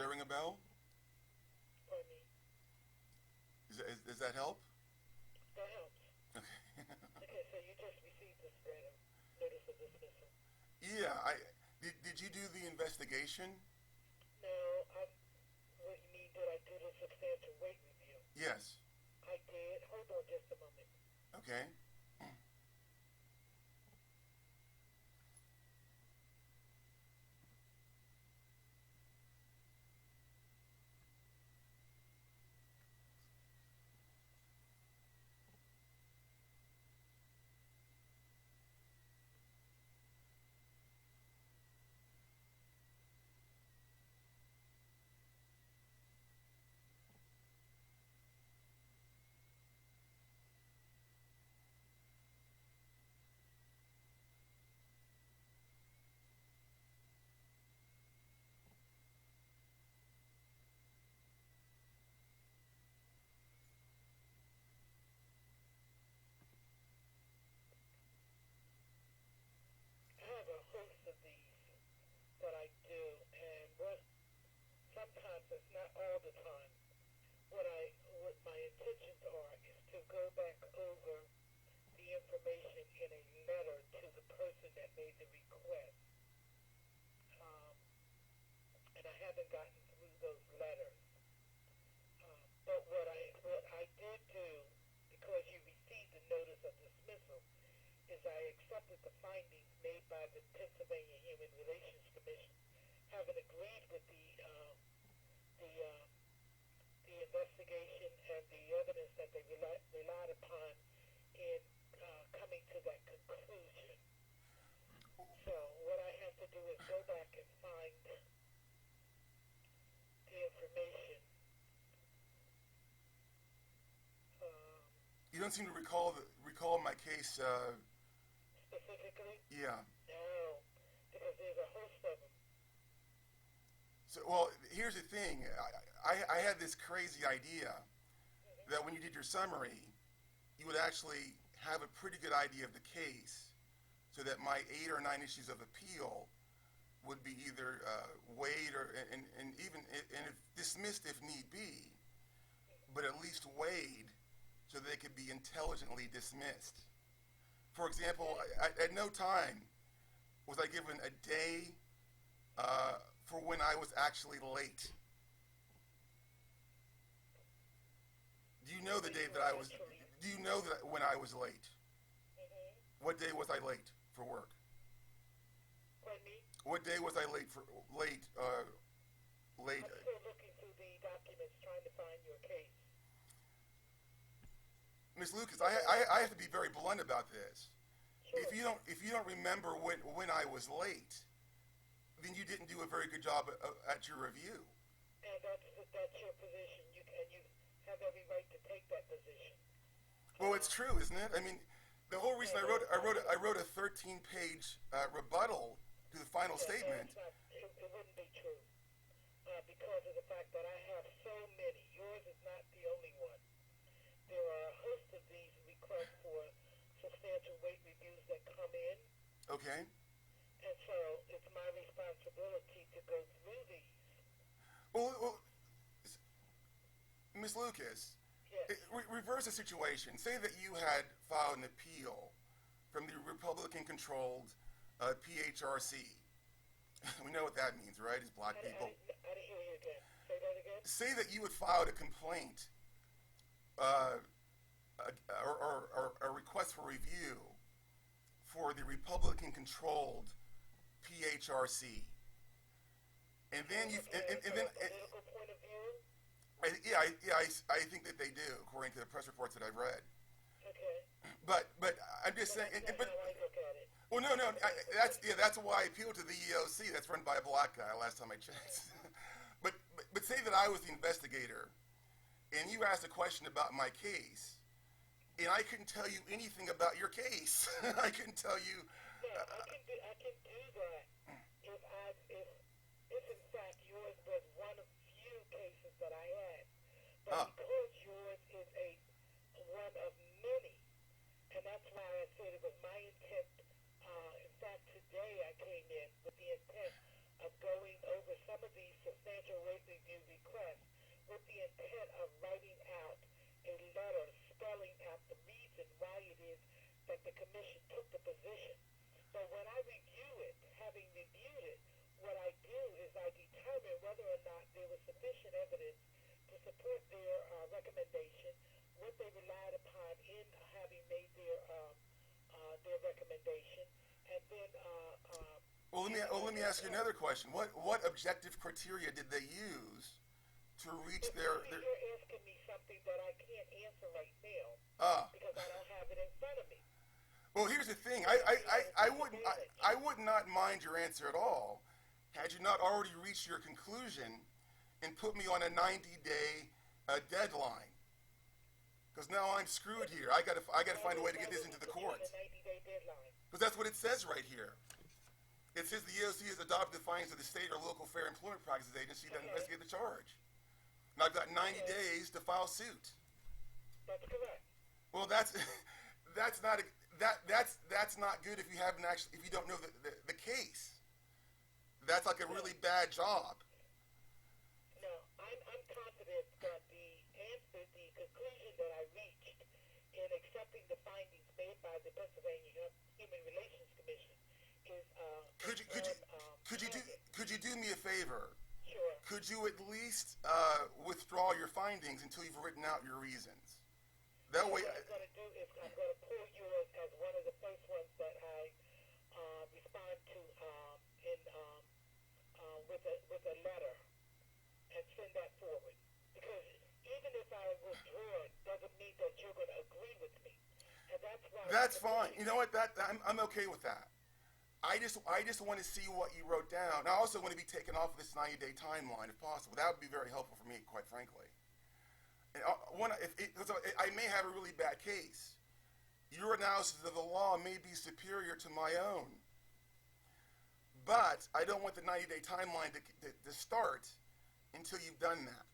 that ring a bell? Pardon me. Does that help? That helps. Okay. Okay, so you just received this random notice of dismissal. Yeah, did you do the investigation? No, what you mean, did I do the substantial weight review? Yes. I did. Hold on just a moment. Okay. I have a host of these that I do, and sometimes it's not all the time. What my intentions are is to go back over the information in a letter to the person that made the request. Um, and I haven't gotten through those letters. But what I did do, because you received the notice of dismissal, is I accepted the findings made by the Pennsylvania Human Relations Commission, having agreed with the investigation and the evidence that they relied upon in coming to that conclusion. So what I have to do is go back and find the information. You don't seem to recall my case. Specifically? Yeah. No, because there's a host of them. So, well, here's the thing. I had this crazy idea that when you did your summary, you would actually have a pretty good idea of the case, so that my 8 or 9 issues of appeal would be either weighed and even if dismissed if need be, but at least weighed so they could be intelligently dismissed. For example, at no time was I given a day for when I was actually late. Do you know the day that I was? Do you know that when I was late? What day was I late for work? Pardon me? What day was I late for late? Late. I'm still looking through the documents trying to find your case. Miss Lucas, I have to be very blunt about this. Sure. If you don't remember when I was late, then you didn't do a very good job at your review. And that's your position. You have every right to take that position. Well, it's true, isn't it? I mean, the whole reason I wrote a 13-page rebuttal to the final statement. It wouldn't be true because of the fact that I have so many. Yours is not the only one. There are a host of these requests for substantial weight reviews that come in. Okay. And so it's my responsibility to go through these. Well, Ms. Lucas, Yes. reverse the situation. Say that you had filed an appeal from the Republican-controlled PHRC. We know what that means, right? It's black people. I didn't hear you again. Say that again. Say that you had filed a complaint or a request for review for the Republican-controlled PHRC, and then you and then political point of view. I think that they do, according to the press reports that I've read. Okay. But I'm just saying. That's how I look at it. Well, no. That's why I appealed to the EEOC. That's run by a black guy. Last time I checked. but say that I was the investigator, and you asked a question about my case, and I couldn't tell you anything about your case. I couldn't tell you. Yeah, I can do that if in fact yours was one of few cases that I had, but because yours is one of many, and that's why I said it was my intent. In fact, today I came in with the intent of going over some of these substantial weight the commission took the position. But when I review it, having reviewed it, what I do is I determine whether or not there was sufficient evidence to support their recommendation, what they relied upon in having made their recommendation, and then. Well, let me ask you another question. What objective criteria did they use to reach their? You're asking me something that I can't answer right now because I don't have it in front of me. Well, here's the thing. I would not mind your answer at all had you not already reached your conclusion and put me on a 90-day deadline. Because now I'm screwed here. I gotta find a way to get this into the courts. Because that's what it says right here. It says the EEOC has adopted the findings of the state or local fair employment practices agency that investigate the charge. And I've got 90 days to file suit. That's correct. Well, that's not good if you haven't actually, if you don't know the case. That's like a really bad job. No, I'm confident that the conclusion that I reached in accepting the findings made by the Pennsylvania Human Relations Commission is could you do me a favor? Sure. Could you at least withdraw your findings until you've written out your reasons? That way. What I'm going to do is I'm going to pull yours as one of the first ones that I respond to with a letter and send that forward. Because even if I withdraw it, doesn't mean that you're going to agree with me. And that's why. That's fine. You know what? I'm okay with that. I just want to see what you wrote down. I also want to be taken off of this 90-day timeline if possible. That would be very helpful for me, quite frankly. And I may have a really bad case. Your analysis of the law may be superior to my own. But I don't want the 90-day timeline to start until you've done that.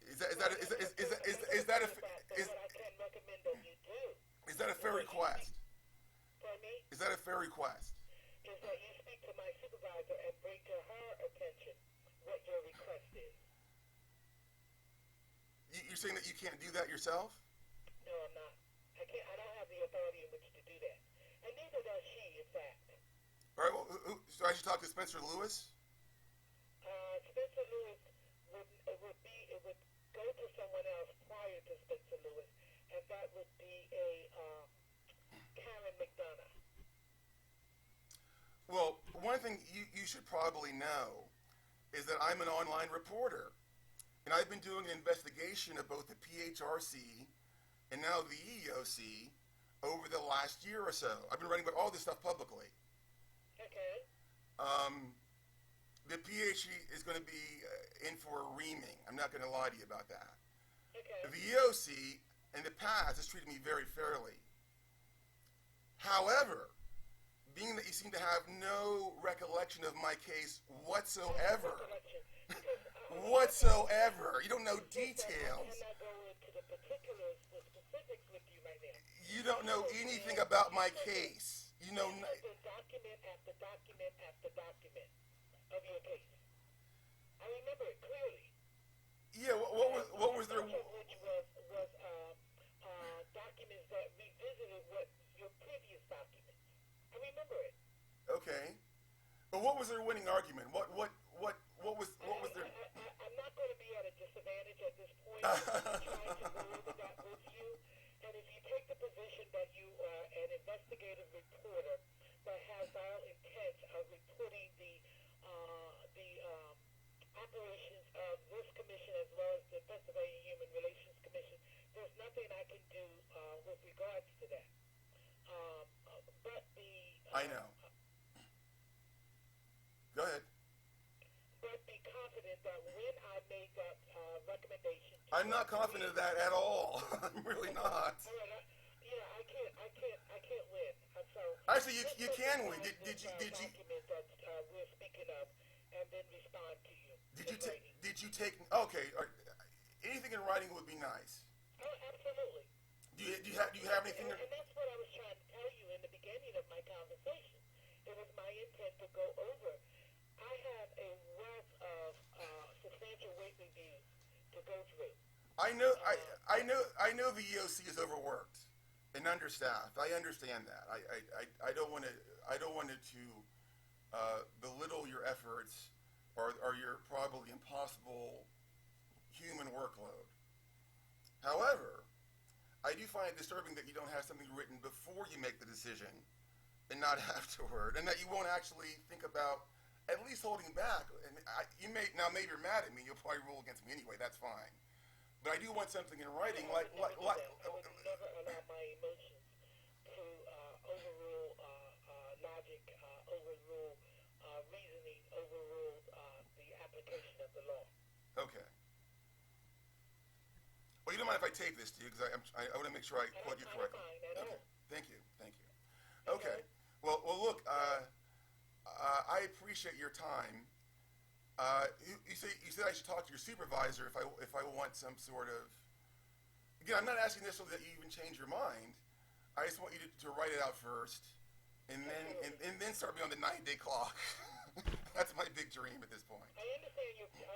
Is that a fair request? Is that a fair request? Is that you speak to my supervisor and bring to her attention what your request is. You're saying that you can't do that yourself? No, I'm not. I can't. I don't have the authority in which to do that. And neither does she, in fact. All right. Well, so I should talk to Spencer Lewis? Spencer Lewis would go to someone else prior to Spencer Lewis, and that would be a Karen McDonough. Well, one thing you should probably know is that I'm an online reporter. And I've been doing an investigation of both the PHRC and now the EEOC over the last year or so. I've been writing about all this stuff publicly. Okay. The PHE is going to be in for a reaming. I'm not going to lie to you about that. Okay. The EEOC in the past has treated me very fairly. However, being that you seem to have no recollection of my case whatsoever, you don't know details. I cannot go into the particulars, the specifics with you right now. You don't know anything about my case. You know. Document after document after document of your case. I remember it clearly. Yeah. What was there? Which was documents that revisited what your previous documents. I remember it. Okay. But what was their winning argument? What was their? I'm not going to be at a disadvantage at this point. I'm trying to go over that with you. And if you take the position that you are an investigative reporter that has our intent of reporting the operations of this commission as well as the Pennsylvania Human Relations Commission, there's nothing I can do with regards to that. I know. Go ahead. But be confident that when I made that recommendation, I'm not confident of that at all. I'm really not. I can't win. So actually, you can win. Did you? Document that we're speaking of, and then respond to you. Did you take? Okay. Anything in writing would be nice. Oh, absolutely. Do you have anything? And that's what I was trying to tell you in the beginning of my conversation. It was my intent to go over. I have a wealth of substantial weight reviews to go through. I know the EEOC is overworked, and and understaffed. I understand that. I don't want to belittle your efforts or your probably impossible human workload. However, I do find it disturbing that you don't have something written before you make the decision and not afterward, and that you won't actually think about at least holding back. And maybe you're mad at me. You'll probably rule against me anyway. That's fine. But I do want something in writing, I would never allow my emotions to overrule logic, overrule reasoning, overrule the application of the law. Okay. Well, you don't mind if I tape this to you, because I want to make sure I quote you correctly. Okay. Thank you. Okay. Well, look. I appreciate your time. You said I should talk to your supervisor if I want some sort of. Again, I'm not asking this so that you even change your mind. I just want you to write it out first, and then start me on the 9-day clock. That's my big dream at this point. I understand your point.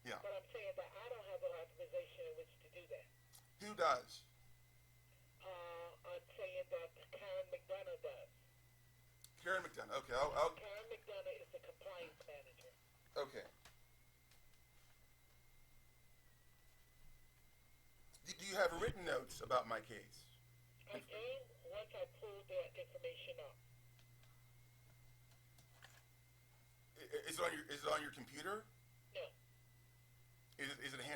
Yeah. But I'm saying that I don't have the authorization in which to do that. Who does? I'm saying that Karen McDonough does. Karen McDonough. Okay. Karen McDonough is the compliance manager. Okay. Do you have written notes about my case? I do once I pull that information up. Is it on your computer? No.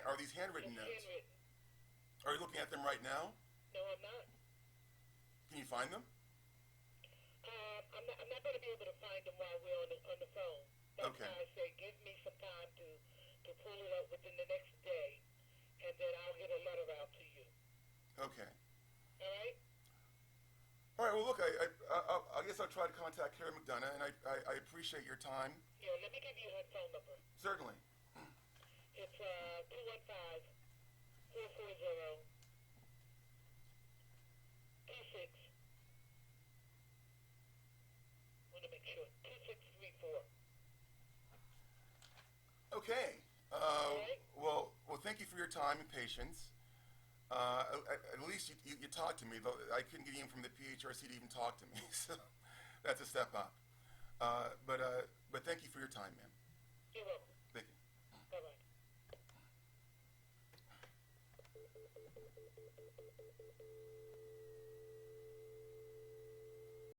Are these handwritten It's notes? handwritten. Are you looking at them right now? No, I'm not. Can you find them? I'm not going to be able to find them while we're on the phone. That's Okay. why I say give me some time to pull it up within the next day, and then I'll get a letter out to you. Okay. All right? All right. Well, look, I guess I'll try to contact Karen McDonough, and I appreciate your time. Yeah, let me give you her phone number. Certainly. It's 215-440-2634. Want to make sure 2634. Okay. right. Well, thank you for your time and patience. At least you talked to me, though I couldn't get in from the PHRC to even talk to me, so that's a step up. But thank you for your time, ma'am. You're welcome. Thank you. Bye-bye.